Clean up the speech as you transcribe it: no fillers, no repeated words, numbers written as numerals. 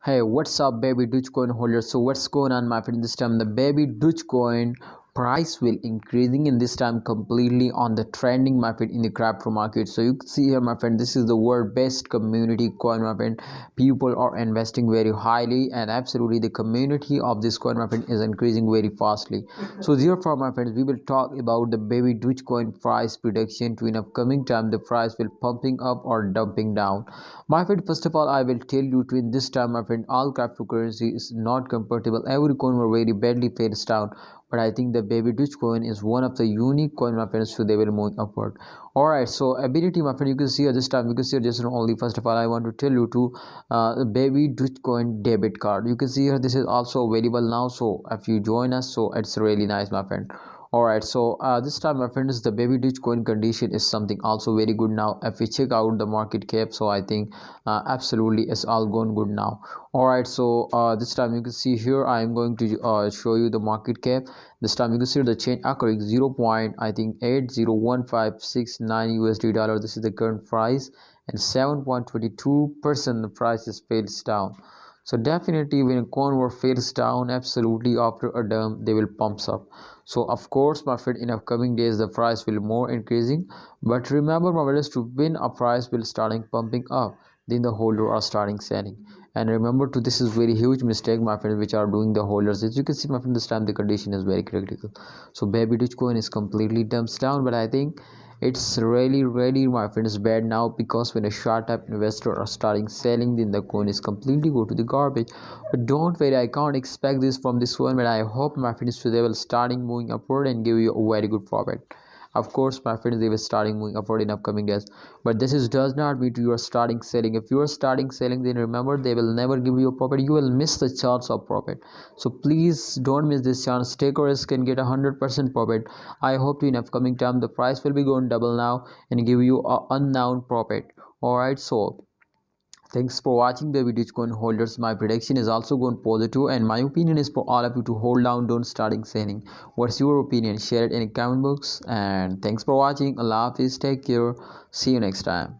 Hey, what's up, baby Dogecoin holders? So what's going on, my friend? This time the baby Dogecoin price will increasing in this time completely on the trending, my friend, in the crypto market. So you can see here, my friend, this is the world best community coin, my friend. People are investing very highly, and absolutely the community of this coin, my friend, is increasing very fastly. So therefore, my friends, we will talk about the baby Dogecoin price prediction to in upcoming time. The price will pumping up or dumping down. My friend, first of all, I will tell you to in this time, my friend, all cryptocurrency is not compatible. Every coin will very badly face down. But I think the baby Dogecoin is one of the unique coin, my friends, so they will move upward. Alright, so ability, my friend, you can see at this time, you can see just only first of all, I want to tell you to baby Dogecoin debit card. You can see here this is also available now. So if you join us, so it's really nice, my friend. Alright, so this time, my friends, the baby Dogecoin condition is something also very good now. If we check out the market cap, so I think absolutely it's all going good now. Alright, so this time you can see here I am going to show you the market cap. This time you can see the chain occurring 0. I think 801569 USD dollar. This is the current price, and 7.22% the price is fails down. So definitely when a convert fails down, absolutely after a dump they will pumps up. So of course, my friend, in upcoming days the price will more increasing. But remember, my brothers, to win a price will starting pumping up, then the holder are starting selling. And remember to this is very huge mistake, my friends, which are doing the holders. As you can see, my friend, this time the condition is very critical. So baby Dogecoin is completely dumps down, but I think it's really, my friends, bad now, because when a short type investor are starting selling, then the coin is completely go to the garbage. But don't worry, I can't expect this from this one, but I hope, my friends, they will starting moving upward and give you a very good profit. Of course, my friends, they will starting moving upward in upcoming days. But this is does not mean you are starting selling. If you are starting selling, then remember they will never give you a profit. You will miss the chance of profit. So please don't miss this chance. Take a risk and get 100% profit. I hope in upcoming time the price will be going double now and give you a unknown profit. Alright, so thanks for watching the video, coin holders. My prediction is also going positive, and my opinion is for all of you to hold down, don't starting selling. What's your opinion? Share it in the comment box. And thanks for watching. Allah Hafiz, take care, see you next time.